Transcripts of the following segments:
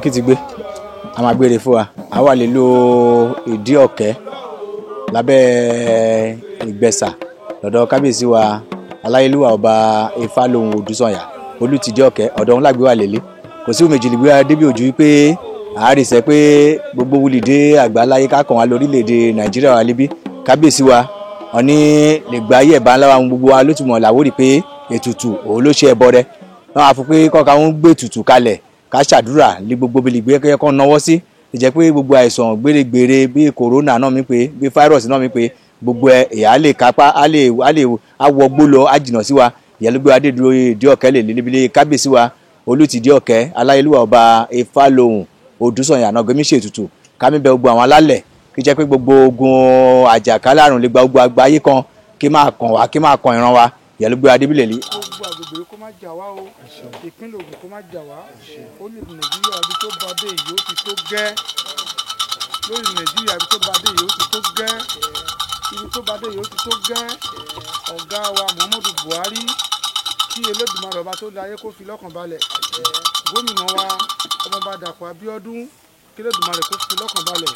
Kítígbé a máa gbére fún wa a wà lè lo ìdí ọ̀kẹ́ lábẹ́ Ìgbẹ̀sà lọ́dọ̀ kábíyèsí wa aláyélúwà ọba Ifálóhùn Odùsànyà Olútìdí ọ̀kẹ́ ọ̀dọ̀ wọn lágbé wà lélẹ̀ kò sí òmèjìlì gbé wa débi ojú pé àárísẹ́ pé gbogbo wulìdé àgbáláyé kákan wa lórílẹ̀‐èdè Nàìjíríà wà níbí kábíyèsí wa wọn ní lè gba ayé ẹ̀bá ńlá wa gbogbo wa ló ti mọ̀ láwórì pé ètùtù òun ló ṣe ẹbọ rẹ wọn á fún pé kọ́ka wọn gbé ètùtù kalẹ̀ ká ṣàdúrà ní gbogbo bìlìgbé kẹ́kẹ́ náwó sí ìjẹ́ pé gbogbo àìsàn gbèrègbèrè bíi kòrónà náà mi pé bíi fáírọ̀sì náà mi pé gbogbo ẹ̀yà lè kápá á lè awọgbó lọ á jìnnà sí wa ìyálógbé adédúró ìdí ọ̀kẹ́ lè lébílé kábíyèsí wa Olútìdí ọ̀kẹ́ aláyélúwà ọba Ifálóhùn Odùsànyà náà gbẹmí ṣètùtù kámi bẹ gbogbo àwọn alálẹ̀ kí jẹ́ pé gbogbo ogun àjàkálẹ̀ àrùn lè gba gbogbo àgbáyé kan kí máa kàn wá kí máa kàn ìran wa ìyálógbé adébílẹ̀ lé. gbogbo àgbègbè kó má jà wá o ìpínlẹ̀ Ògùn kó má jà wá ó ní Nàìjíríà ibi tó bá dé yìí ó ti tó gẹ́ lórí Nàìjíríà ibi tó bá dé yìí ó ti tó gẹ́ ibi tó bá dé yìí ó ti tó gẹ́ ọ̀gá wa Muhammadu Buhari kí Elédùmarè ọba tó láyé kó fi lọ́kàn balẹ̀ gómìnà wa ọmọọba Dàpọ̀ Abíọ́dún kí Elédùmarè kó fi lọ́kàn balẹ̀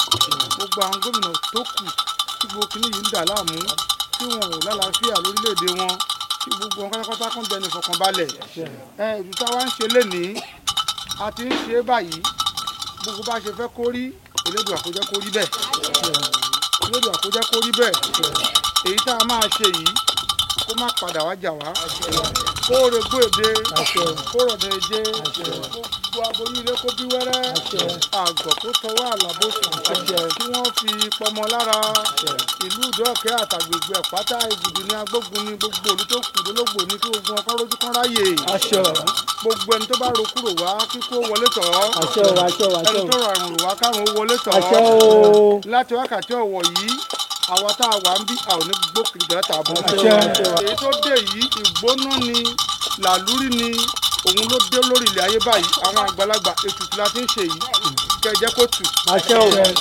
gbogbo àwọn gómìnà tó kù tí gbogbo kìíní yìí ń dà láàmú tí wọn ò lálàáfíà lórílẹ̀‐èdè wọn tí gbogbo wọn pátápátá kan bẹni fọkànbalẹ̀ ìlú táwa ń ṣe lénìí a ti ń ṣe é báyìí gbogbo bá ṣe fẹ́ kó rí Elédùà kó jẹ́ kó rí bẹ́ẹ̀ Elédùà kó jẹ́ kó rí bẹ́ẹ̀ èyí tá a máa ṣe yìí kó má padà wá jà wá kó regbó èdè kó rọ̀dọ̀ èdè kó aboyún ilé kó bí wẹ́rẹ́ àgọ̀ kó tọwọ́ àlàbòsùn kí wọ́n fi pọmọ lára ìlú ìdọ́ọ̀kẹ́ àtàgbègbè ẹ̀pátá ìgùdù ní agbógun ní gbogbo olú tó kù lólógbò ní kí ogun ọkọ rójú kan ráyè gbogbo ẹni tó bá ro kúrò wá kíkó wọlé tọ̀ ẹni tó rọ àrùn wá káwọn ó wọlé tọ̀ láti wákàtí ọ̀wọ̀ yìí àwa tá a wà ń bí a ò ní gbókìrì dẹ́ta bọ́. èyí tó dé yìí ìgbóná ni làlúrí ni òun ló dé lórí ilẹ̀ ayé báyìí àwọn àgbàlagbà ètùtù la ti ń ṣe yìí kẹjẹ kó tù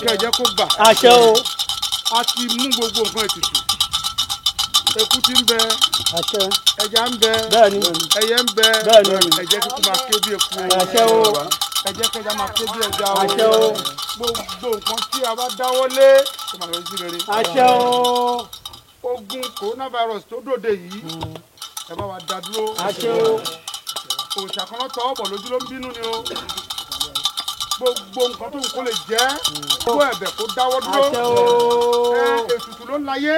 kẹjẹ kó bà a ti mú gbogbo nǹkan ètùtù eku ti ń bẹ ẹja ń bẹ ẹyẹ ń bẹ ẹjẹ kíkú máa ké bí eku ẹjẹ kẹja máa ké bí ẹja o gbogbo nǹkan tí a bá dáwọ́ lé kó máa lọ sí rere. ogun coronavirus tó dòde yìí ẹ bá wa dá dúró. òòṣà kan lọ tọwọ́ bọ̀ lójú ló ń bínú ni o. gbogbo nǹkan tó ń kó lè jẹ́ kó ẹ̀bẹ̀ kó dáwọ́ dúró. ètùtù ló ń láyé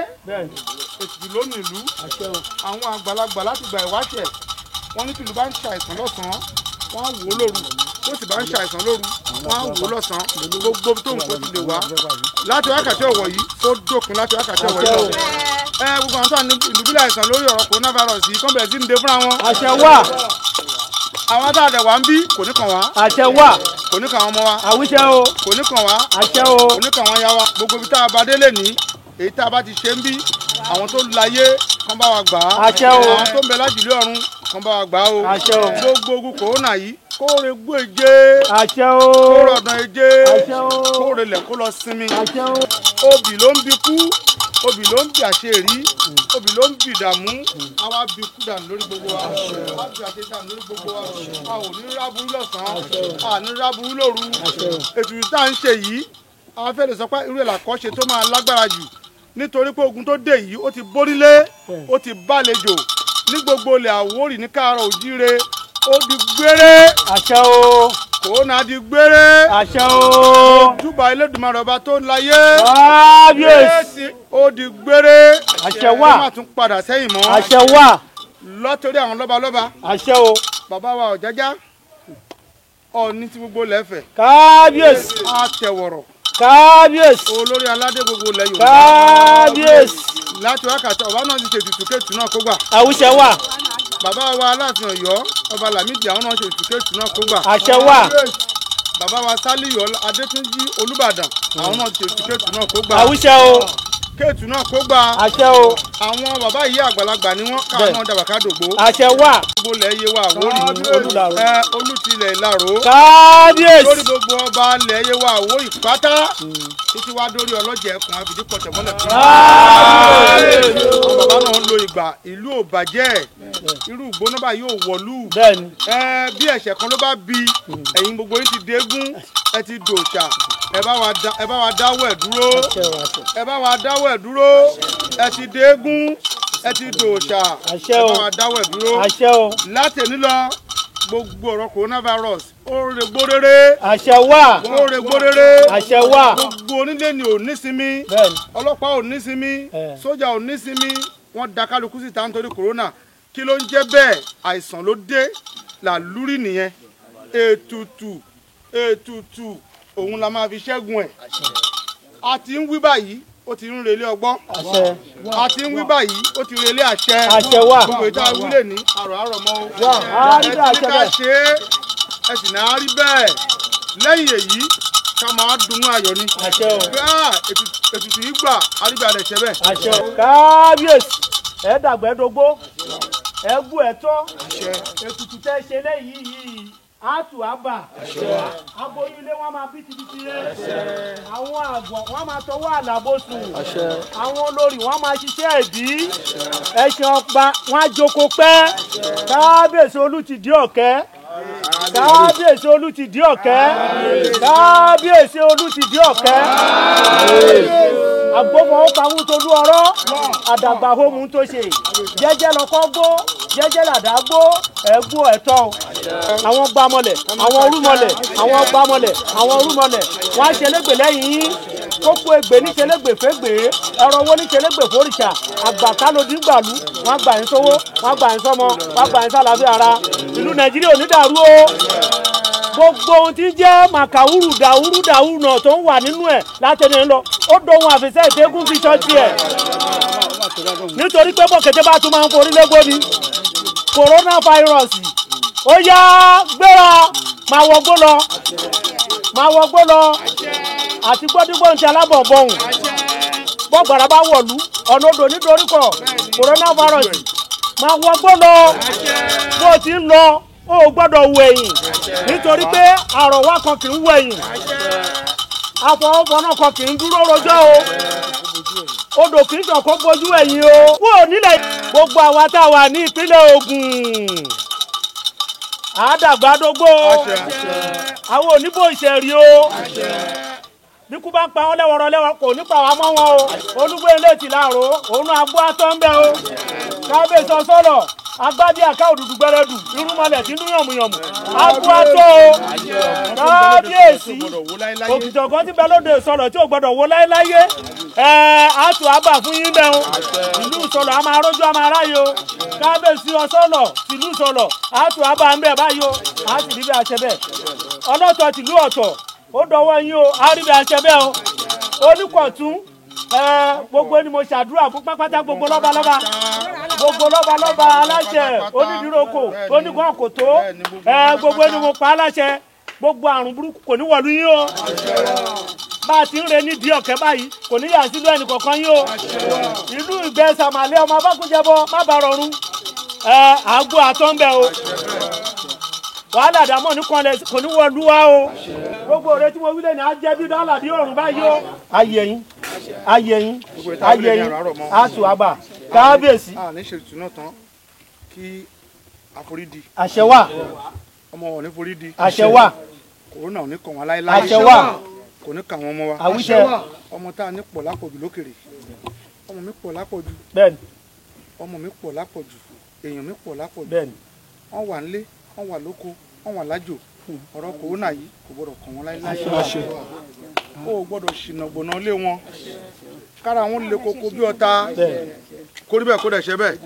ètùtù ló ń nílùú. àwọn àgbàlagbà láti gba ìwáṣẹ̀ wọ́n ní tìlú bá ń ṣàìsàn lọ́sàn-án wọ́n á wò ó lóru tó sì bá ń ṣàìsàn lóru wọ́n á wò ó lọ́sàn-án gbogbo tó ń kó ti lè wá láti wákàtí ọ̀wọ̀ yìí tó dópin láti wákàtí ọ̀wọ̀ yìí lọ. gbogbo àwọn tó wà ní ìdúbílẹ̀ àìsàn lórí ọ̀rọ̀ coronavirus yìí kọ́ bẹ̀rẹ̀ sí ń de fúnra wọn. àṣẹ wà. àwọn tá a dẹ̀ wá ń bí kò ní kàn wá. àṣẹ wà. kò ní kàn wọ́n mọ́ wa. àwíṣẹ́ o. kò ní kàn wá. àṣẹ o. kò ní kàn wọ́n yá wa. gbogbo ibi tá a bá délé ní èyí tá a bá ti ṣe ń bí àwọn tó láyé kan bá wa gbà á. àṣẹ o. àwọn tó ń bẹ lájùlé ọ̀run kan bá wa gbà á o. àṣẹ o. gbogbo ogun kòrónà yìí kó re gbó èjé. àṣẹ o. kó rọ̀dàn èjé. àṣẹ o. kó relẹ̀ kó lọ sinmi. àṣẹ o. obì ló ń bi kú obì ló ń bi àṣeyìrí obì ló ń bi ìdààmú àwa bi kú dànù lórí gbogbo wa àwa bi àṣeyìrí dànù lórí gbogbo wa a ò ní ráburú lọ́sàn-án a ní ráburú lóru ètùtù tá à ń ṣe yìí àwọn fẹ́ẹ́ lè sọ pé irú ìlàkọ́ṣe tó máa lágbára jù nítorí pé ogun tó dé yìí ó ti bórílé ó ti bálejò ní gbogbo ilẹ̀ Àwórì ní Káàárọ̀ Òjíire ó di gbére. àṣẹ o. kòrónà di gbére. àṣẹ o. ojúbà Elédùmarè ọba tó ń láyé. kábíyèsí. ó di gbére. àṣẹ wà. ó má tún padà sẹ́yìn mọ́. àṣẹ wà. lọ́tọ́rí àwọn lọ́balọ́ba. àṣẹ o. bàbá wa Ọ̀jájá Ọọ̀ni tí gbogbo lẹ́fẹ̀ẹ́. kábíyèsí. àtẹ̀wọ̀rọ̀. kábíyèsí. olórí aládé gbogbo ilẹ̀ Yorùbá. kábíyèsí. láti wákàtí ọba náà ti ṣètùtù kéètù náà kó gbà. àwíṣẹ́ wà. bàbá wa Aláàfin Ọ̀yọ́ ọba Lámídì àwọn náà ṣètùtù kéètù náà kó gbà. àṣẹ wà. bàbá wa Sálíù Adétúnjí Olúbàdàn àwọn náà ṣètùtù kéètù náà kó gbà. àwíṣẹ́ o. kéètù náà kó gbà. àṣẹ o. àwọn bàbá yìí àgbàlagbà ni wọ́n káwọn náà dàgbà ká dògbò. àṣẹ wà. gbogbo ilẹ̀ yé wa Àwórì olùtìlẹ̀ Ìlaró. kábíyèsí. lórí gbogbo ọba ilẹ̀ yé wa Àwórì pátá títí wá dórí ọlọ́jẹ̀ ẹkùn abìdí pọ̀tẹ̀ mọ́lẹ̀ fún wa. àwọn bàbá náà ń lo ìgbà ìlú ò bàjẹ́ irú ìgbónábà yóò wọ̀lú. bí ẹ̀ṣẹ̀ kan ló bá bi ẹ̀yin gbogbo yín ti dégún ẹ ti dòòṣà ẹ bá wa dáwọ́ ẹ̀ dúró ẹ bá wa dáwọ́ ẹ̀ dúró ẹ ti dégún ẹ ti dòòṣà ẹ bá wa dáwọ́ ẹ̀ dúró látẹ̀ní lọ gbogbo ọ̀rọ̀ coronavirus ó rè gbóréré. àṣẹ wà. ó rè gbóréré. àṣẹ wà. gbogbo onílé ni ò ní sinmi ọlọ́pàá ò ní sinmi sójà ò ní sinmi wọ́n da kálukú síta nítorí corona kí ló ń jẹ́ bẹ́ẹ̀ àìsàn ló dé làlúrí nìyẹn ètùtù òun la máa fi ṣẹ́gun ẹ̀ a ti ń wí báyìí ó ti ń relé ọgbọ́n a ti ń wí báyìí ó ti relé àṣẹ wà gbogbo ìta wílé ní àrọ̀ mọ́ o ẹ ti ká ṣe é ẹ sì náà rí bẹ́ẹ̀ lẹ́yìn èyí ká máa dunnú ayọ̀ ni ètùtù yìí gbà àrígbàdẹ̀ ṣẹ bẹ́ẹ̀. kábíyèsí ẹ dàgbẹ́dógbó ẹ gbú ẹ tọ́ ètùtù tẹ́ ṣe lẹ́yìn yìí àtù àbà aboyún ilé wọn máa bí tibiti rẹ àwọn àgbọn wọn máa tọwọ́ àlàbòsùn àwọn olórí wọn máa ṣiṣẹ́ ẹbí ẹṣin ọba wọn á jókòó pẹ́ kábíyèsí olùtìdí ọ̀kẹ́ kábíyèsí olùtìdí ọ̀kẹ́ kábíyèsí olùtìdí ọ̀kẹ́ àgbọ̀mọ̀ ó pawú tolú ọ̀rọ̀ àdàgbà hómù tó ṣe jẹ́jẹ́ lọ́kọ́ gbó jẹ́jẹ́ làdá gbó ẹ̀gbó ẹ̀tọ́ àwọn gbàmọ̀lẹ̀ àwọn orúmọlẹ̀ àwọn gbàmọ̀lẹ̀ àwọn orúmọlẹ̀ wọ́n á ṣẹlẹ́gbẹ̀ lẹ́yìn yín kókó ègbè ní ṣẹlẹ́gbẹ̀ fẹ́gbẹ̀ ẹ̀rọ owó ní ṣẹlẹ́gbẹ̀ fòrìṣà àgbàkálòdì gbàlú wọ́n gbà yín sówó wọ́n gbà yín sọ́mọ wọ́n gbà yín sálàáfíà ara ìlú Nàìjíríà ò ní dàrú o gbogbo ohun tí jẹ́ màkàwúrù dàwúrù náà tó ń wà nínú ẹ̀ látẹnu lọ ó dohun àfisẹ́ ìtẹ́gùn fi ṣọ́ọ̀ṣì ẹ̀ nítorí pé bọ̀kẹ́tẹ́ bá tún máa ń forí lẹ́gbọ́ ni coronavirus ó yá gbéra máa wọgbó lọ àti gbọ́dúgbò ń ti alábọ̀nbọ̀hùn bọ́gbàrá bá wọ̀lú ọ̀nà odò nítorí kọ̀ coronavirus máa wọgbó lọ bó ti ń lọ ó gbọ́dọ̀ wọ ẹ̀yìn nítorí pé àrọ̀wá kan kì í wọ ẹ̀yìn àfọwọ́fọ́nà kan kì í dúró rojọ́ o odò kì í sàn kó bójú ẹ̀yìn o wọ́n ò nílẹ̀ gbogbo àwa tá a wà ní ìpínlẹ̀ Ògùn àádàgbàdógbò àwọn oníbò ìṣẹ̀rí o bí kú bá ń pa wọn lẹ́wọ̀rọ̀ kò ní pa wá mọ́ wọn o olúgbé ilé ti láàró òun agbó atọ́ ń bẹ́ o kábíyèsí ọsọ́rọ̀ agbádí àká òdùdù gbẹrẹdù irúnmọlẹ̀ tí ń dún yànmùyànmù agbó atọ́ o kábíyèsí òkìtọ̀kan ti bẹ lóde ìsọ̀rọ̀ tí ò gbọdọ̀ wo láéláyé àtù àbà fún yín bẹ́ o ìlú ìsọ̀rọ̀ a máa rójú a máa ráyè o kábíyèsí ọsọ́rọ̀ tìlú ìsọ̀rọ̀ àtù àbà ń bẹ̀ báyìí o a sì rí bí a ṣe bẹ́ẹ̀ ọlọ́tọ̀ tìlú ọ̀tọ̀ ó dọwọ́ yín o a rí bí a ṣe bẹ́ẹ̀ o oníkọ̀tún gbogbo ni mo ṣàdúrà fún pápátá gbogbo lọ́balọ́ba aláṣẹ onídìrókò onígun ọ̀kòtó gbogbo ni mo pa aláṣẹ gbogbo àrùn burúkú kò ní wọ̀lú yín o bá a ti ń re nídìí ọ̀kẹ́ báyìí kò ní yà sílùú ẹnì kọ̀ọ̀kan yín o ìlú ìgbẹ́ sàmàlẹ́ ọmọ abákúnjẹbọ má bàa rọrùn àgbo àtọ́ńbẹ o wàhálà dàmọ́ ní kan lẹ kò ní wọlú wa o gbogbo ọ̀rẹ́ tí mo wílẹ̀ ní ajẹ́ bí dọ́là bí òrùn báyìí o ayẹyìn àtù àgbà kábíyèsí. a ní ṣètò náà tán kí àforídì. àṣẹ wà. ọmọ wọn ní forídì. àṣẹ wà. kòrónà ò ní kàn wọn láéláé. àṣẹ wà. kò ní kàn wọn ọmọ wa. àwíṣẹ. ọmọ tá a ní pọ̀ lápọ̀jù lókèrè ọmọ mi pọ̀ lápọ̀jù. bẹ́ẹ̀ni. ọmọ mi pọ̀ lápọ̀jù èèyàn mi pọ̀ lápọ̀jù. bẹ́ẹ̀ni. wọ́n wà nílé wọ́n wà lóko wọ́n wà lájò ọ̀rọ̀ kòrónà yìí kò gbọ́dọ̀ kàn wọ́n láéláé. ó gbọ́dọ̀ ṣìnà gbọ̀nà lé wọn kára wọn lè koko bí ọ̀tá kórí bẹ́ẹ̀ kó dẹ̀ ṣe bẹ́ẹ̀.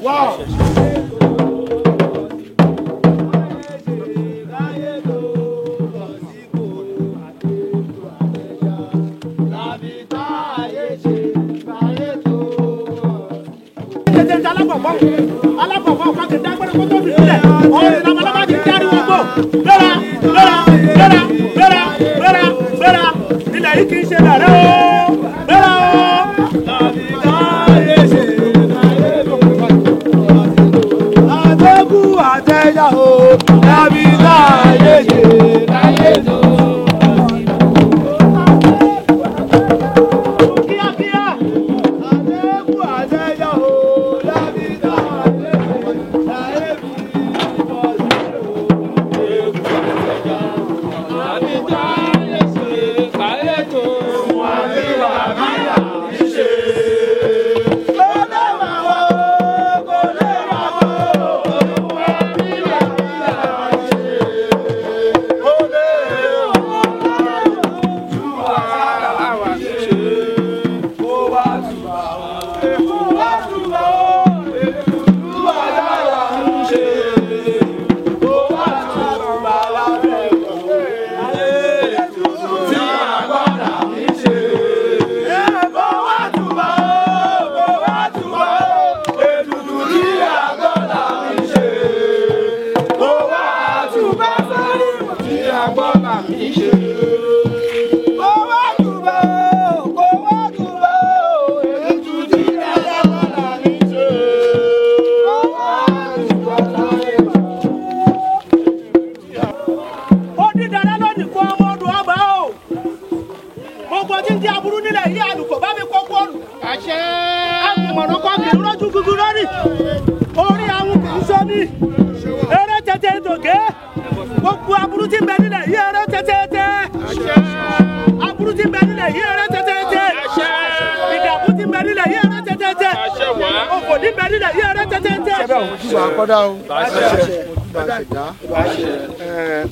alákọ̀ọ́kọ́ kan ti dágbére kó tó fi sílẹ̀ ọ̀rọ̀ ìlànà ti járí wọn gbò gbéra ilẹ̀ yìí kì í ṣe bẹ̀rẹ̀ o gbéra o.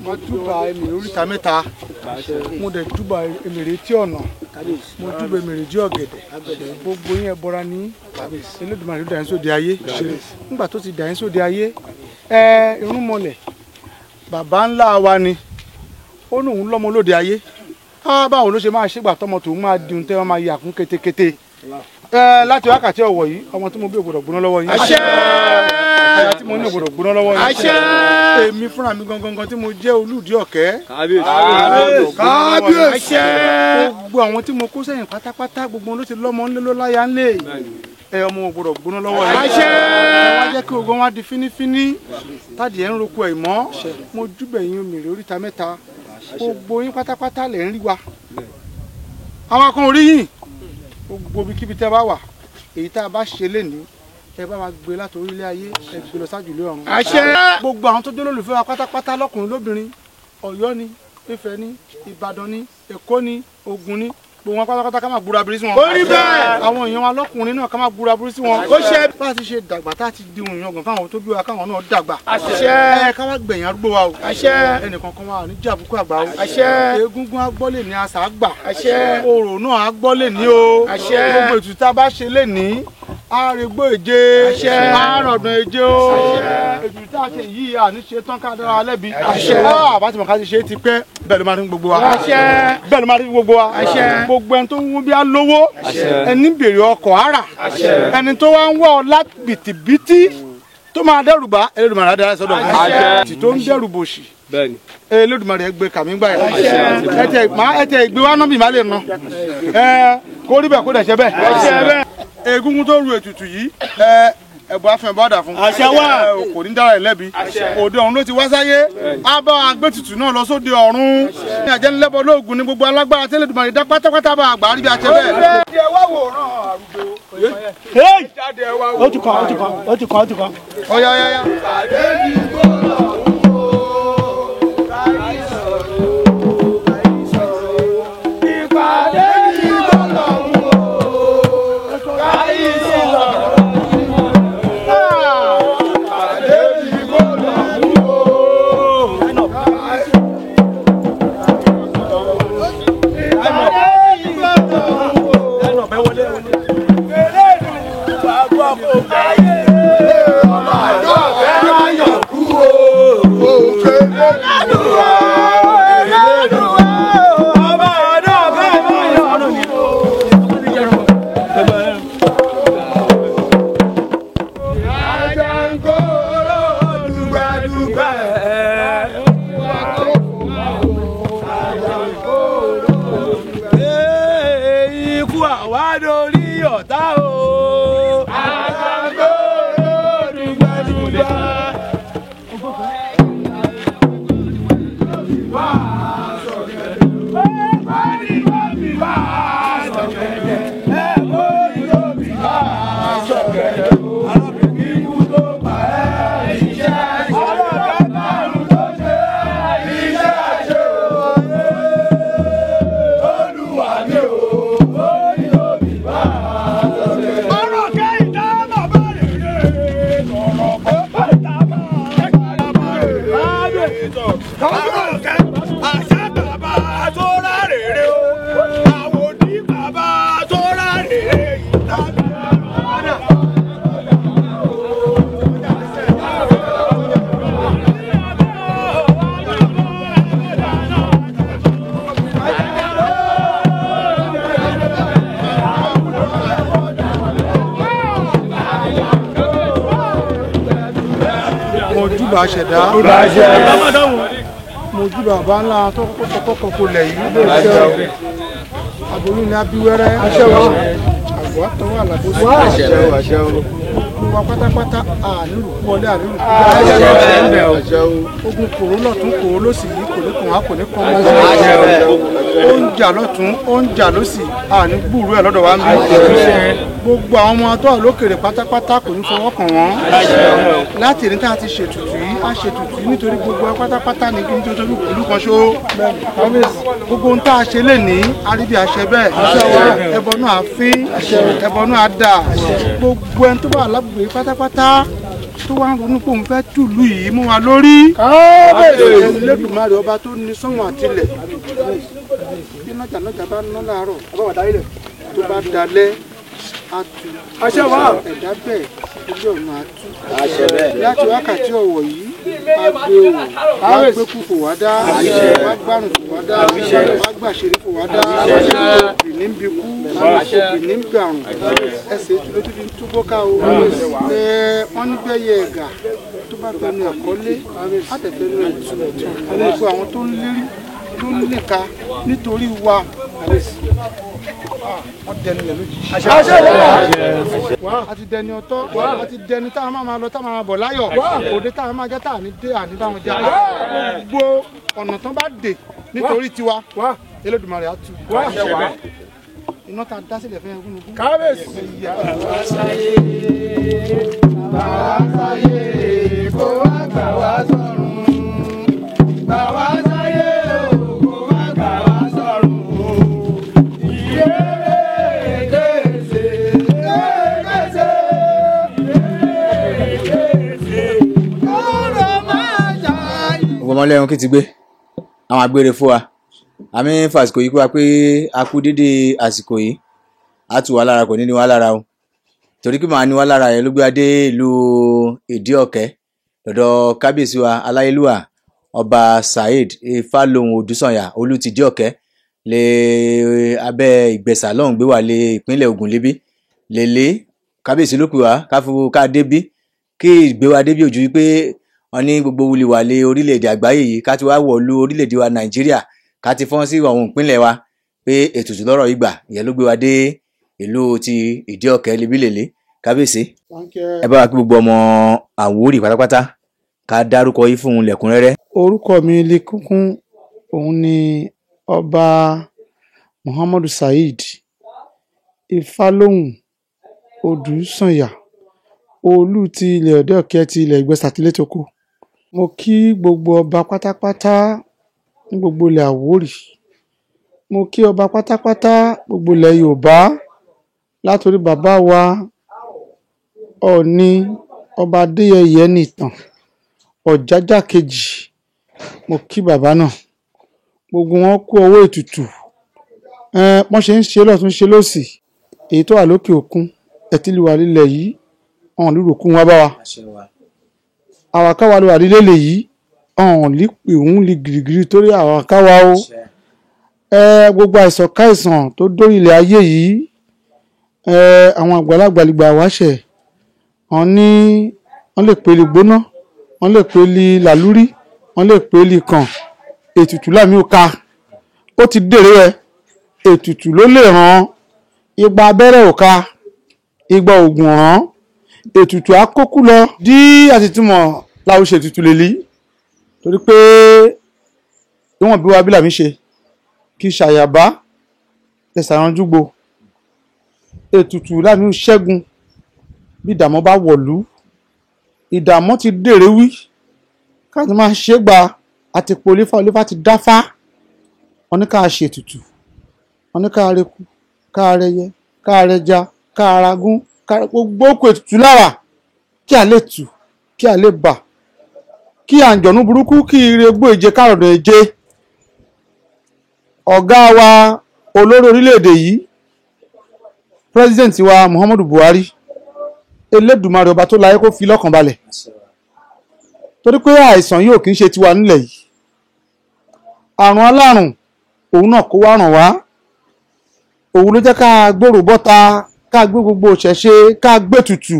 mo túbà èmèrè oríta mẹ́ta mo dẹ̀ túbà èmèrè tí ọ̀nà mo túbà èmèrè jí ọ̀gẹ̀dẹ̀ gbogbo yín ẹbọra ní Elédùmarè dà yín sóde ayé nígbà tó ti dà yín sóde ayé irúnmọlẹ̀ bàbá ńlá wa ni ó ní òun lọ́mọ lóde ayé báwo ló ṣe máa ṣègbà tọmọ tòun máa di ohun tẹ́ wọ́n máa yà kún kétékété láti wákàtí ọ̀wọ̀ yìí ọmọ tí mo bí ògbòdò gbóná lọ́wọ́ yín àṣẹ àyà tí mo ní ògbòdò gbóná lọ́wọ́ yín àṣẹ èmi fúnra mi gangan tí mo jẹ́ Olúdí Ọ̀kẹ́ kábíyèsí gbogbo àwọn tí mo kó sẹ́yìn pátápátá gbogbo ló ti lọ́mọ ńlẹ́ ló láyà ńlẹ̀ ọmọ ògbòdò gbóná lọ́wọ́ yín àṣẹ wá jẹ́ kí ogun wá di fínífíní tádìí ẹ̀ ń roko ẹ̀ mọ́ mo júbẹ̀ yín Òmìrè oríta mẹ́ta gbogbo yín pátápátá lẹ̀ ń rí wa àwọn kan ò rí yín gbogbo ibikíbi tẹ́ bá wà èyí tá a bá ṣe lénìí ẹ bá wa gbé láti orílẹ̀ ayé ẹ gbé lọ sájú ilé ọ̀run. àṣẹ. gbogbo àwọn tó jẹ́ olólùfẹ́ wa pátápátá lọ́kùnrin lóbìnrin Ọ̀yọ́ ni Ifẹ̀ ni Ìbàdàn ni Èkó ni Ògùn ni gbogbo wọn pátápátá ká máa gbúra burú sí wọn. ó rí bẹ́ẹ̀. àwọn èèyàn wa lọ́kùnrin náà ká máa gbúra burú sí wọn. ó ṣe bá a ti ṣe dàgbà tá a ti di òun yangàn káwọn tó bí wa káwọn náà dàgbà. àṣẹ. ká wá gbẹ̀yìn arúgbó wa o. àṣẹ. ẹnìkan kan wa ní jàbùkù àgbà o. àṣẹ. egungun agbọ́lé ní àṣà àgbà. àṣẹ. orò náà agbọ́lé ní o. àṣẹ. gbogbo ètùtù tá a bá ṣe lénìí àrègbò èje àròdùn èje o ètùtù tá a ṣe yìí àní ṣe tán ká dára lẹ́bi àbátìmọ̀ ká ti ṣe é ti pẹ́ bẹ́ẹ̀ ló máa rí gbogbo wa bẹ́ẹ̀ ló máa rí gbogbo wa gbogbo ẹni tó ń wú bí a lówó ẹni bèrè ọkọ̀ ara ẹni tó wá ń wọ́ ọ lábìtìbìtì tó máa dẹ́rù bá Elédùmarè dára sọ́dọ̀ tí tó ń dẹ́rù bòṣì Elédùmarè gbé kàmí gbà yẹn ẹtẹ ìgbé wa nọ́bì má lè ná kó rí bẹ́ẹ̀ kó dẹ̀ ṣe bẹ́ẹ̀ egungun tó ru ètùtù yìí ẹ̀bùn afẹ́bọ́dà fún àṣẹ wà kò ní dára ẹ̀ lẹ́bi òde ọ̀run ló ti wá sáyé á bá agbẹ́tùtù náà lọ sóde ọ̀run ní àjẹnilẹ́bọ lóògùn ní gbogbo alágbára tí Elédùmarè dá pátápátá bá àgbà rí bí a ṣe bẹ́ẹ̀. ó ti kàn. ọ̀yà. mojúbà ṣẹ̀dá mojúbà bàbá ńlá tó kọ́kọ́ kò lẹ̀ yìí àbòrú ni abíwẹ́rẹ́ àgbọ̀ àtọwọ́ àlàbòsí wa pátápátá ànílù wọlé ànílù ogun kòró lọ́tún kòró lósì yìí kò ní kàn á kò ní kàn mọ́ ó ń jà lọ́tún ó ń jà lósì àní gbúrú ẹ̀ lọ́dọ̀ wa ń bí gbogbo àwọn ọmọ tó lókèrè pátápátá kò ní fọwọ́ kàn wọ́n láti ní tá a ti ṣètùtù yìí a ṣètùtù yìí nítorí gbogbo ẹ pátápátá ní kí n tó tóbi ìlú kan ṣó gbogbo ohun tá a ṣe lè ní aríbi àṣẹ bẹ́ẹ̀ ẹbọ náà á fín ẹbọ náà á dà gbogbo ẹni tó bá lábùgbé pátápátá tó wá ń ronú pé òun fẹ́ tùlú yìí mú wa lórí Elédùmarè ọba tó ní sánmọ̀ àtilẹ̀ bí nájà bá ná láàárọ̀ tó bá dalẹ̀ atu ẹ̀dá bẹ́ẹ̀ ilé ọ̀nà atu láti wákàtí ọ̀wọ̀ yìí agbe o wá gbé kú fò wá dá wá gbárùn fò wá dá wá gbàṣírí fò wá dá òbí ní bí kú òbí ní gbàrùn ẹsẹ̀ lójú fi ń túbọ̀ ká o wọ́n ní bẹ́ẹ̀ yẹ ẹ̀gà tó bá fẹnu ẹ̀kọ́lé àtẹ̀fẹ́nu ẹ̀tù gbogbo àwọn tó ń lérí tó ń léka nítorí wa wọ́n dẹni lẹ̀ lójijì. a ti dẹni ọ̀tọ̀ a ti dẹni táwọn máa lọ táwọn máa bọ̀ láyọ̀ òde táwọn máa jẹ́ táwọn ní dé àní báwọn já gbogbo ọ̀nà tán bá dè nítorí tiwa Elédùmarè á tú iná tá a dá sílẹ̀ fún ẹkún nìkú. kábíyèsí. bàbá sáyé kó wá gbà wá sọ́run bàbá sáyé kó wá gbà wá sọ́run ọmọlẹ́yìn kí ti gbé àwọn agbére fún wa àmì fàsìkò yìí pé pé a kú dédé àsìkò yìí á tù wá lára kò ní ní wá lára o torí kí màá ní wá lára yẹn ló gbé adé ìlú ìdí ọ̀kẹ́ lọ́dọ̀ kábíyèsí wa aláyélúwà ọba Saheed Ifálohùn Odùsànyà olùtìdí ọ̀kẹ́ lè abẹ́ ìgbẹ̀sà lọ́hùn gbé wà lé ìpínlẹ̀ Ògùn lébi lélẹ̀ kábíyèsí ló pè wá káfíwò ká débí kí ìgbé wa débí ojú wípé wọ́n ní gbogbo wùlìwàlẹ orílẹ̀-èdè àgbáyé yìí ká ti wá wọ̀lú orílẹ̀-èdè wa Nàìjíríà ká ti fọ́n sí àwọn ìpínlẹ̀ wa pé ètùtù lọ́rọ̀ ìgbà ìyẹn ló gbé wa dé ìlú ti ìdí ọ̀kẹ́ lebilele kábíyèsí ẹ bá wa kí gbogbo ọmọ Àwórì pátápátá ká dárúkọ yìí fún un lẹ́kùnrẹ́rẹ́. orúkọ mi lè kúnkún òun ni ọba Muhammadu Saheed Ifálohùn Odùsànyà olú ti ilẹ̀ Ìdí Ọ̀kẹ́ ti ilẹ̀ Ìgbẹ̀sà tilé tó kù. mo kí gbogbo ọba pátápátá ní gbogbo ilẹ̀ Àwórì mo kí ọba pátápátá gbogbo ilẹ̀ Yorùbá látòrí bàbá wa Ọọ̀ni ọba Adéyẹyè Ẹnìtàn Ọ̀jájá kejì mo kí bàbá náà gbogbo wọn kú ọwọ́ ètùtù wọ́n ṣe ń ṣe lọ́tún ṣe lọ́sì èyí tó wà lókè òkun ẹ̀tìlúwà lílẹ̀ yìí ọ̀hún lílò kún wá bá wa àwàkáwa ló wà lílẹ̀ yìí ọ̀hún lípè òun lè gìrìgìrì torí àwàkáwa o gbogbo àìsàn káìsàn tó dórí ilẹ̀ ayé yìí àwọn àgbàlagbà lè gbà wáṣẹ̀ wọ́n lè pè lè gbóná wọ́n lè pè lè làlúrí wọ́n lè pè lè kàn ètùtù láàmì ó ka ó ti dèrè ẹ ètùtù ló lè ràn igba abẹ́rẹ́ ò ka igba ògùn ràn ètùtù àkókò lọ dí àtìtúmọ̀ láwọn ṣe ètùtù lè lí torí pé ìwọ̀n bí wa bí làmí ṣe kí ṣàyàbá ẹ̀sà ìrànjúgbò ètùtù láàmì ṣẹ́gun bí ìdààmú bá wọ̀lú ìdààmú ti dèrè wí káàtì máa ṣe gba àti polífà olífà ti dáfá wọn ní ká ṣe ètùtù wọn ní ká reku ká rẹyẹ ká rẹja ká ragún ká gbogbo òkú ètùtù lára kí a lè tù kí a lè bà kí àǹjọ̀nú burúkú kí ire gbó èje kárọ̀dọ̀ èje ọ̀gá wa olórí orílẹ̀-èdè yìí president wa Muhammadu Buhari Elédùmarè ọba tó láyé kó fi lọ́kàn balẹ̀ torí pé àìsàn yóò kì í ṣe tiwa nílẹ̀ yìí àrùn alárùn òun náà kó wá ràn wá òun ló jẹ́ ká gbòòrò bọ́ta ká gbé gbogbo òṣèṣe ká gbé tutù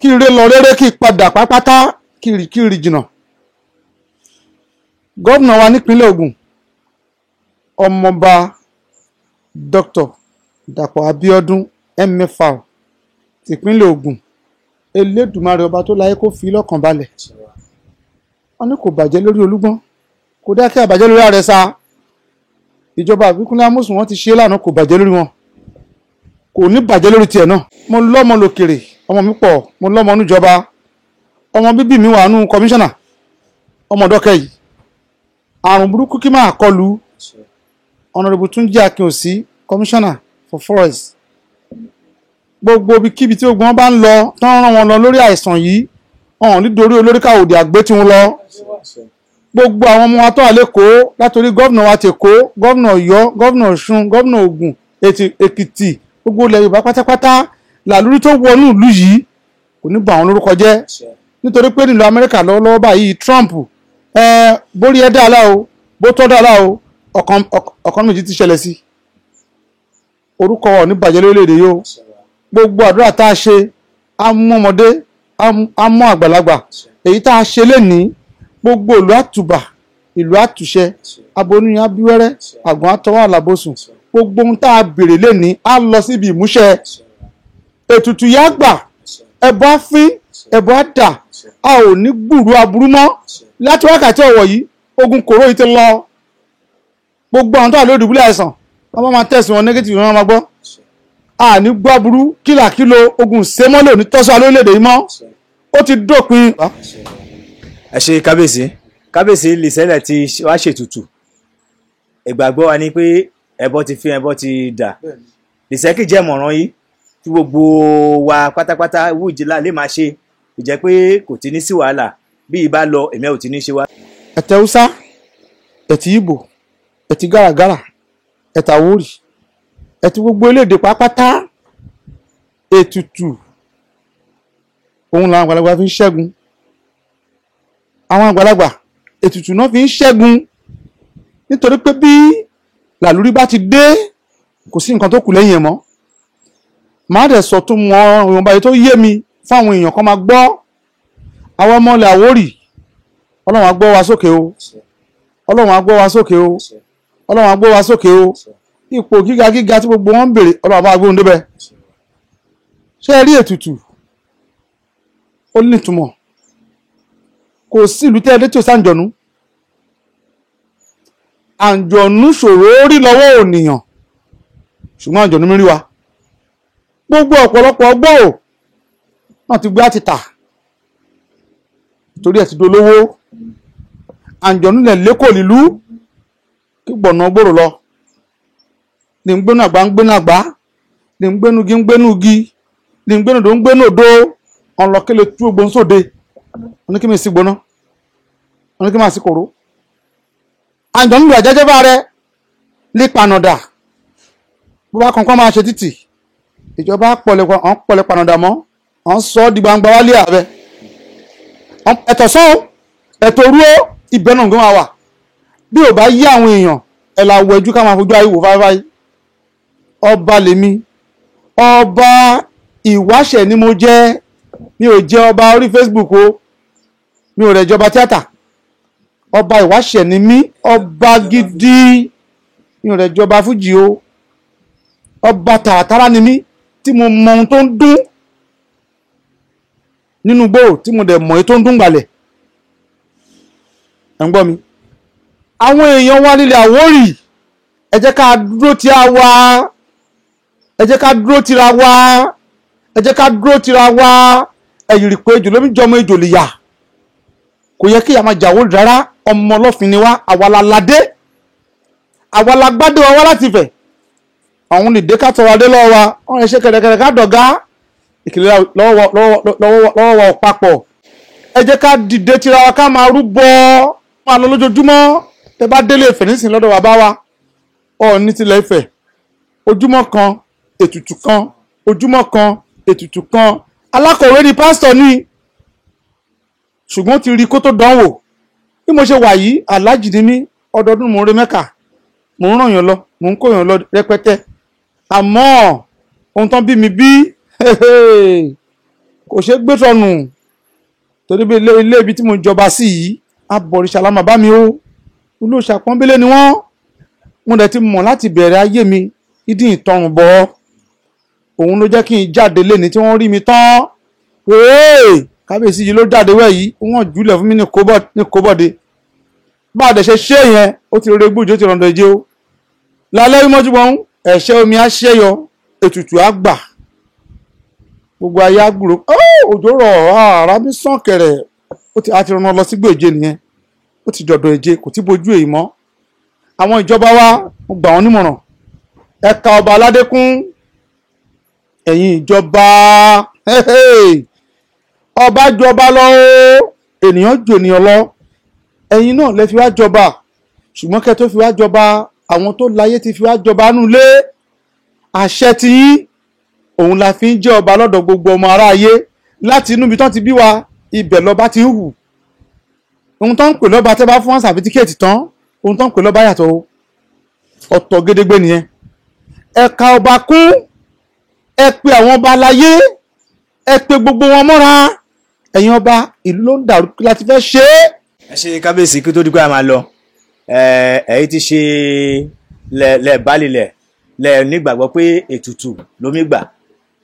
kí ire lọ rere kí padà pápátá kí rí jìnnà gómìnà wa nípínlẹ̀ Ògùn ọmọọba Dr. Dàpọ̀ Abíọ́dún MFR tìpínlẹ̀ Ògùn Elédùmarè ọba tó láyé kó fi lọ́kàn balẹ̀ wọn ní kò bàjẹ́ lórí Olúgbọ́n kò dá kí àbàjẹ́ lórí Àrẹ̀sà ìjọba Ìbíkúnlé Amósùn wọn ti ṣe lánàá kò bàjẹ́ lórí wọn kò ní bàjẹ́ lórí tiẹ̀ náà mo lọ́mọ lòkèrè ọmọ mi pọ̀ mo lọ́mọ níjọba ọmọ bíbí mi wà nù kọmíṣánná ọmọdọ́kẹ́ yìí àrùn burúkú kí máa kọlu Honorable Túnjí Akínòsí kọmíṣánná for forest gbogbo ibikíbi tí ogun wọn bá ń lọ tán rán wọn lọ lórí àìsàn yìí ọ̀hún nítorí olórí káwòdì àgbẹ̀ tí wọn lọ gbogbo àwọn ọmọ wa tó wà lẹ́kọ̀ọ́ látòrí gómìnà wa tèkó gómìnà Ọ̀yọ́ gómìnà Ọ̀ṣun gómìnà Ògùn Èkìtì gbogbo ilẹ̀ Yorùbá pátápátá làlúrí tó wọnú ìlú yìí kò ní bà wọn lórúkọ jẹ́ nítorí pé nílùú Amẹ́ríkà lọ́wọ́lọ́wọ́ báyìí Trump bórí ẹ̀ dáadáa o bó tọ́ dáadáa o ọ̀kan méjì ti ṣẹlẹ̀ sí orúkọ ọ̀ ní bàjẹ́ lórílẹ̀‐èdè yìí o gbogbo àdúrà tá a ṣe á mú ọmọdé á mú àgbàlagbà èyí tá a ṣe lénìí gbogbo ìlú àtùbà ìlú àtùṣẹ aboníyan abíwẹ́rẹ́ àgbọn àtọwọ́ àlàbòsùn gbogbo ohun tá a béèrè lénìí á lọ síbi ìmúṣẹ ètùtù yá gbà ẹbọ á fín ẹbọ á dà a ò ní gbùrú aburú mọ́ láti wákàtí ọ̀wọ̀ yìí ogun kòró yìí ti lọ gbogbo àwọn tó wà lórí ìdúgbò àìsàn wọn máa tẹ̀sí wọn negative wọn máa gbọ́ àní gbọ́ aburú kílàkílò ogun sẹ́mọ́lẹ̀ òní tọ́sọ́ alórílẹ̀-èdè yìí mọ́ ó ti dópin. ẹ ṣe kábíyèsí lìsẹ́lẹ̀ ti wá ṣètùtù ìgbàgbọ́ wa ni pé ẹbọ ti fi ẹbọ ti dà lìsẹ́kì jẹ́ ìmọ̀ràn yìí tí gbogbo wa pátápátá wú ìjìlá lè máa ṣe ìjẹ́ pé kò ti ní sí wàhálà bí ibà lọ èmi ò ti ní ṣe wá. ẹ̀tẹ̀ Hausa ẹ̀tì Ìgbò ẹ̀tì gàràgàrà ẹ̀tà Àwórì ẹ̀tì gbogbo elédè pápátá ètùtù òun làwọn àgbàlagbà fi ń ṣẹ́gun àwọn àgbàlagbà ètùtù náà fi ń ṣẹ́gun nítorí pé bí làlúrí bá ti dé kò sí nǹkan tó kù lẹ́yìn ẹ̀ mọ́ màá dẹ̀ sọ tó mọ ìwọ̀nba yìí tó yé mi fáwọn èèyàn kan máa gbọ́ àwọn ọmọ ilẹ̀ Àwórì Ọlọ́run á gbọ́ wa sókè o Ọlọ́run á gbọ́ wa sókè o Ọlọ́run á gbọ́ wa sókè o ipò gíga gíga tí gbogbo wọn ń bèrè Ọlọ́run bá gbóhùn débẹ̀ ṣé ẹ rí ètùtù ó ní ìtumọ̀ kò sí ìlú tẹ́ ẹ dé tí ò sáǹjọ̀nú àǹjọ̀nú ṣòro rí lọ́wọ́ ònìyàn ṣùgbọ́n àǹjọ̀nú mi rí wa gbogbo ọ̀pọ̀lọpọ̀ ọgbọ́n náà ti gbé àti tà torí ẹ̀ ti dolówó àǹjọ̀nú lẹ̀ lẹ́kọ̀ọ́ nílùú kí gbọ̀nà gbòòrò lọ ní ń gbénu àgbà ń gbénu àgbà ní ń gbénu igi ń gbénu igi ní ń gbénu òdò ń gbénu òdò ọ̀nlọ́kẹ́lẹ̀ tú ogbon sóde oníkí mi sí gbóná oníkí máa sí kòró àǹjọ̀nú lù àjẹjẹ́ bá rẹ lé panọ̀dà bó bá kankan máa ṣe títì ìjọba pọ̀lẹ̀ panọ̀dà mọ́ wọ́n sọ ọ́ di gbangba wálé ààrẹ ẹ̀tọ́ sọ́ ẹ̀tọ́ orú ibẹ̀ náà gbọ́n wà bí ò bá yí àwọn èèyàn ẹ̀ là wọ ẹjú ká máa fojú ayé wò fáfáyé ọba lèmi ọba ìwáṣẹ̀ ni mo jẹ́ mi ò jẹ́ ọba orí Facebook o mi ò rẹ̀ jọba tíátà ọba ìwáṣẹ̀ ni mí ọba gidi mi ò rẹ̀ jọba fújì o ọba tààtàrà ni mí tí mo mọ ohun tó ń dún nínú gbòòrò tí mo dẹ̀ mọ̀ èyí tó ń dún gbalẹ̀ ẹ̀ ń gbọ́ mi àwọn èèyàn wa nílẹ̀ Àwórì ẹ jẹ́ ká dúró tí a wá ẹ jẹ́ ká dúró tira wa, ẹ jẹ́ ká dúró tira wa. ẹ̀yìn rì pé ejò ló ń jọmọ ejò lè yà. kò yẹ kí ìyá máa jà wó rárá. ọmọ ọlọ́fin ni wá, àwa la ládé, àwa la gbádé wa wá láti Ifẹ̀. àwọn nìdé ká tọrọ adé lọ́wọ́ wa, wọ́n rẹ̀ ṣe kẹ̀rẹ̀kẹ̀rẹ̀ ká dọ̀gá. ìkìlẹ̀ lọ́wọ́ wa papọ̀. ẹ jẹ́ ká dìde tira wa, ká máa rúbọ, máa lọ lójoojúmọ́. tẹ bá délé Ifẹ̀ nísìnyí lọ́dọ̀ bàbá wa Ọọ̀ni tilẹ̀ Ifẹ̀, ojúmọ́ kan ètùtù kan, ojúmọ́ kan ètùtù kan. alákọ̀wé ni pásítọ̀ ní, ṣùgbọ́n ti rí kó tó dánwò. bí mo ṣe wà yìí, aláàjì ni mí, ọdọọdún mo ń re Mẹ́kà, mo ń ràn yàn lọ, mo ń kó yàn lọ rẹpẹtẹ. àmọ́ ohun tán bí mi bí kò ṣe gbé sọnù, torí bí ilé ibi tí mo jọba sí yìí, abọ̀rìṣà la máa bá mi ó. olóòṣà pọ́nbélé ni wọ́n. mo dẹ̀ ti mọ̀ láti bẹ̀rẹ̀ ayé mi ìdí ìtọrùn bọ̀. òun ló jẹ́ kí n jáde léni tí wọ́n rí mi tán. kábíyèsí yìí ló jáde wẹ̀ yìí, wọ́n jùlẹ̀ fún mi ní kóbọ̀dé. bá a dẹ̀ ṣe ṣe yẹn, ó ti rere gbòjó, ó ti rọ̀ǹdọ̀ ẹ̀jẹ̀ o. lálẹ́ yìí mọ́júmọ́ ẹ̀ṣẹ́ omi á ṣẹ́yọ, ètùtù á gbà, gbogbo ayé á gbúrò. òjò rọ̀, ara mi sàn kẹ̀rẹ̀, a ti rán lọ sí gbèje nìyẹn, ó ti dọ̀dọ̀ ẹ̀jẹ̀, kò tí bojú èyí mọ́. àwọn ìjọba wa, mo gbà wọ́n nímọ̀ràn, ẹ ka ọba aládé kún. ẹ̀yin ìjọba, ọba jọba lọ, ènìyàn jù ènìyàn lọ. ẹ̀yin náà lẹ fi wá jọba, ṣùgbọ́n kẹ́ tó fi wá jọba, àwọn tó láyé ti fi wá jọba nulé. àṣẹ tí òun la fi ń jẹ́ ọba lọ́dọ̀ gbogbo ọmọ aráyé. láti inú ibi tán ti bí wa, ibẹ̀ lọ́ba ti ń hù. ohun tó ń pè lọ́ba tẹ́ bá fún wọn sàfitíkẹ́ẹ̀tì tán, ohun tó ń pè lọ́ba yàtọ̀, ọ̀tọ̀ gédégbé nìyẹn. ẹ ka ọba kún, ẹ pe àwọn ọba aláyé, ẹ pe gbogbo wọn mọ́ra. ẹ̀yin ọba, ìlú ló ń dàrú láti fẹ́ ṣe é. ẹ ṣe kábíyèsí kí tó dípẹ́ a máa lọ. èyí ti ṣe lẹ̀ balilẹ̀ lẹ̀ nígbàgbọ́ pé ètùtù lómi gbà.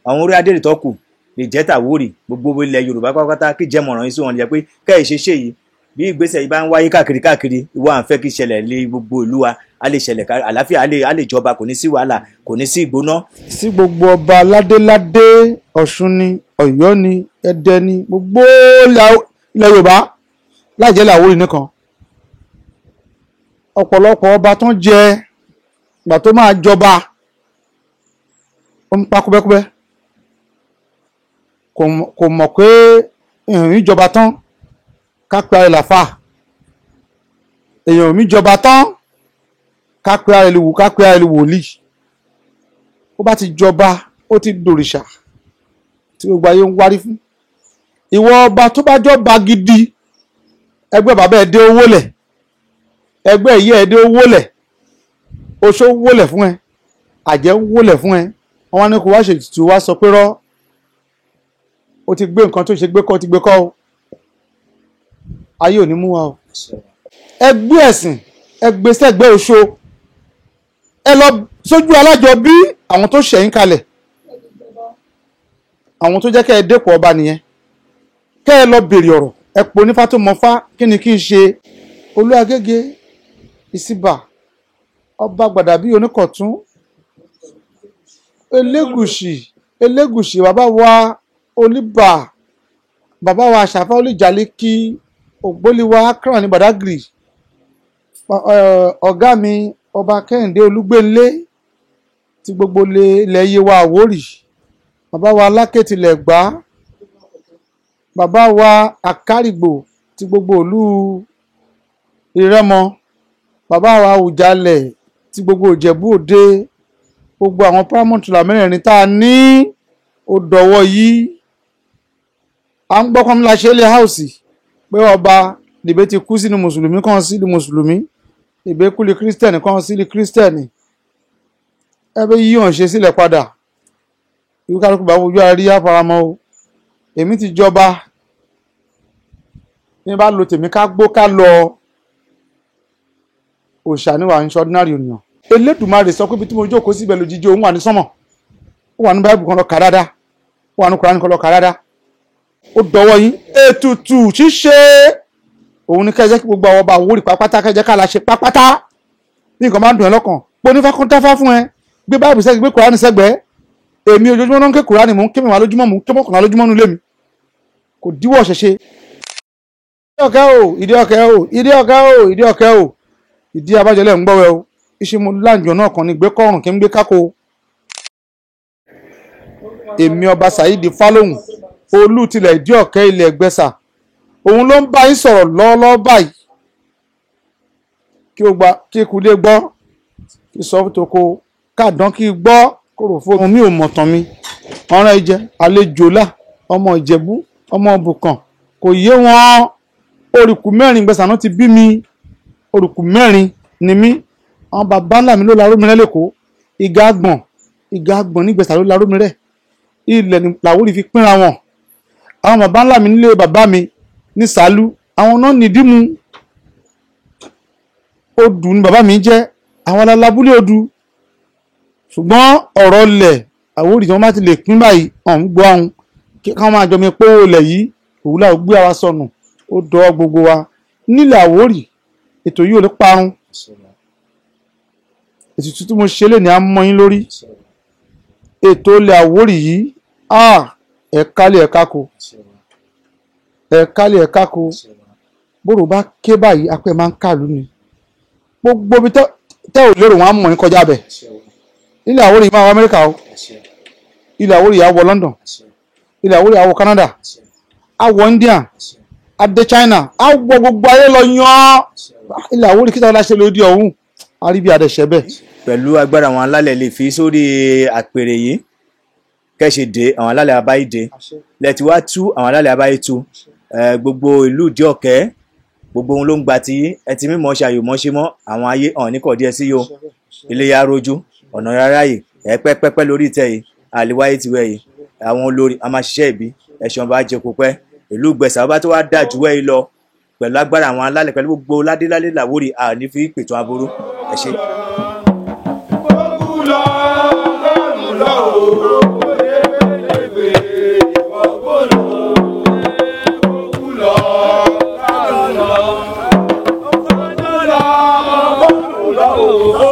àwọn orí adé tó kù lè jẹ́ tàwórì, gbogbo ilẹ̀ Yorùbá pátápátá kí jẹ́ mọ̀ràn yín sí wọn jẹ́ pé kẹ́ẹ̀ ṣe ṣe yìí. bí ìgbésẹ̀ yìí bá ń wáyé káàkiri, ìwọ à ń fẹ́ kí ìṣẹ̀lẹ̀ lé gbogbo ìlú wa, a lè ṣẹlẹ̀ àlàáfíà, a lè jọba, kò ní sí wàhálà, kò ní sí ìgbóná. sí gbogbo ọba ládéládé, Ọ̀ṣun ni, Ọ̀yọ́ ni, Ẹdẹ ni, gbogbo ilẹ̀ Yorùbá láìjẹ́ Láwórì nìkan. ọ̀pọ̀lọpọ̀ ọba tó ń jẹ ìgbà tó máa jọba, ó ń pa kúbẹ́kúbẹ́, kò mọ̀ pé èèyàn ìjọba tán ká pe ara ìlàfà, èèyàn mi jọba tán ká pe ara ìlú, ká pe ara ìlú wòlíì. ó bá ti jọba, ó ti dòrìṣà tí gbogbo ayé ń wárí fún. ìwọ ọba tó bá jọba gidi, ẹgbẹ́ bàbá ẹ̀ dé owó lẹ̀, ẹgbẹ́ ìyá ẹ̀ dé owó lẹ̀, oṣó wólẹ̀ fún ẹ, àjẹ́ wólẹ̀ fún ẹ, wọ́n ní kó wá ṣètùtù, wá sọ pé rọ́, ó ti gbé nǹkan tó ṣe gbé kọ́, ti gbé kọ́ o. ayé ò ní mú wa o. ẹgbẹ́ ẹ̀sìn, ẹgbẹ́ sẹ́gbẹ́ oṣó, ẹ lọ sójú alájọ bí àwọn tó ṣẹ̀yìn kalẹ̀, àwọn tó jẹ́ kẹ́ ẹ dépò ọba nìyẹn. kẹ́ ẹ lọ bèrè ọ̀rọ̀, ẹ pò nífà tó mọ fá, kí ni kí n ṣe. Olúagége, Ìsìbà, ọba Gbàdàbí Oníkọ̀tún, Elégùṣì, bàbá wa Olíbà, bàbá wa Àṣàfà Olíjàlékí, Ògbóliwa Akran ní Bàdágìrì, ọ̀gá mi ọba Kẹ́hìndé Olúgbénlé ti gbogbo ilẹ̀ Yewa Àwórì, bàbá wa Aláké tilẹ̀ Ẹ̀gbá, bàbá wa Àkárìgbò ti gbogbo ìlú Ìrẹ́mọ, bàbá wa Àwùjalẹ̀ ti gbogbo Ìjẹ̀bú Òde, gbogbo àwọn párámọ̀ntìlà mẹ́rẹ̀ẹ̀rin tá a ní ó dọ̀wọ́ yìí. à ń gbọ́ kọ́mílà ṣe ilé háùsì pé ọba lèbé ti kú sínú mùsùlùmí kan sílùú mùsùlùmí, lèbé kú lè kírísítẹ̀nì kan sílùú kírísítẹ̀nì. ẹbí yí hàn ṣe sílẹ̀ padà, ìwé kálukú bá fojú ara rí àfaramọ́ o. èmi ti jọba, ní bá lo tèmi ká gbó ká lọ, òòṣà níwà ń ṣe ordinary ènìyàn. Elédùmarè sọ pé bí tí mo jókòó síbẹ̀ lójijì òun wà ní sánmọ̀, ó wà ní báìbù kan lọ kà dáadáa, ó wà ní Kùránì kan lọ kà dáadáa. ó dọwọ́ yín. ètùtù ṣíṣe òun ní kẹ́jẹ́ kí gbogbo àwọn ọba Àwórì pápátá kẹ́jẹ́ ká la ṣe pápátá. bí nǹkan máa ń dùn ẹ́ lọ́kàn, pé onífá kan dáfá fún ẹ, gbé báìbù sẹ́gbẹ̀ẹ́, gbé Kùránì sẹ́gbẹ̀ẹ́, èmi ojoojúmọ́ náà ń ké Kùránì mò ń ké mẹ́wàá lójúmọ́ mò ń ké mọ́kànlá lójúmọ́ nulẹ̀ mi kò díwọ́ ṣẹṣẹ. ìdí ọ̀kẹ́ o ìdí abájọlẹ̀ ń gbọ́wẹ́ o iṣẹ́ mo láǹjọ náà kan ní gbé kọ́rùn kí n gbé kákó. èmi ọba Saheed Fálóhùn olú tilẹ̀ ìdí ọ̀kẹ́ ilẹ̀ Ẹgbẹ́sà òun ló ń bá yín sọ̀rọ̀ lọ́wọ́lọ́wọ́ báyìí kí ekulé gbọ́ kí sọ toko káàdán kí gbọ́ kóró fóònù mi ò mọ̀tàn mi ọ̀ràn ìjẹ àlejò là ọmọ Ìjẹ̀bú ọmọ Bùkàn kò yé wọn orùkù mẹ́rin Ẹgbẹ́sà náà ti bí mi orùkù mẹ́rin ni mí àwọn bàbá ńlá mi ló la rómi rẹ́ lẹ́kọ̀ọ́ ìgà àgbọ̀n ní Ẹgbẹ́sà ló la rómi rẹ́ ilẹ̀ làwórí fi pínra wọn àwọn bàbá ńlá mi nílé bàbá mi ní Sàálú àwọn náà nìdímú odù ni bàbá mi jẹ́ àwọn alábúlé odù ṣùgbọ́n ọ̀rọ̀ lẹ̀ Àwórì tí wọ́n bá ti lè pín báyìí ọ̀hún gbọ́ àwọn kí wọ́n máa jọmi pé ó lẹ̀ yìí òwúlà ó gbé àwa sọnù ó dọ́ gbogbo wa nílẹ̀ Àwórì ètò yìí ò lè parun ètùtù tí mo ṣe lè ní a mọ́ yín lórí ètò ilẹ̀ Àwórì yìí ẹ̀kálẹ̀ ẹ̀káko bóró bá ké báyìí apẹ́ máa ń kàlù ni gbogbo bí tẹ́ ò lérò wọn á mọ̀ ní kọjá bẹ̀ ilẹ̀ Àwórì máa wọ Amẹ́ríkà o ilẹ̀ Àwórì á wọ London ilẹ̀ Àwórì á wọ Canada á wọ India á dé China á wọ gbogbo ayé lọ yan ilẹ̀ Àwórì kíta ọláṣẹ́ lódì ọ̀hún àríbí àdẹ̀ṣẹ́ bẹ́ẹ̀. pẹ̀lú agbára àwọn alálẹ̀ lè fi sórí àpèrè yìí kẹ́sì dé àwọn alálẹ̀ abáyé dé lẹ́tí wá tú àwọn alálẹ̀ abáyé tú gbogbo ìlú ìdí ọ̀kẹ́ gbogbo ohun ló ń gba tí ẹ ti mímọ́ ṣe àyòmọ́ ṣe mọ́ àwọn ayé hàn ní kọ̀ díẹ̀ sí yóò iléyà rojú ọ̀nà rárá yìí pẹ́pẹ́pẹ́ lórí ìtẹ́ yìí àlewáyé tiwẹ́ yìí àwọn olórí a máa ṣiṣẹ́ ìbí ẹ̀ṣọ́ bá jẹ kó pẹ́ ìlú Ìgbẹ̀sà bá tó wá dà jù wẹ́ yìí lọ pẹ̀lú agbára àwọn alálẹ̀ pẹ̀lú gbogbo ládéládé l'Àwórì àní fi pètò aburú ẹ ṣé. Oh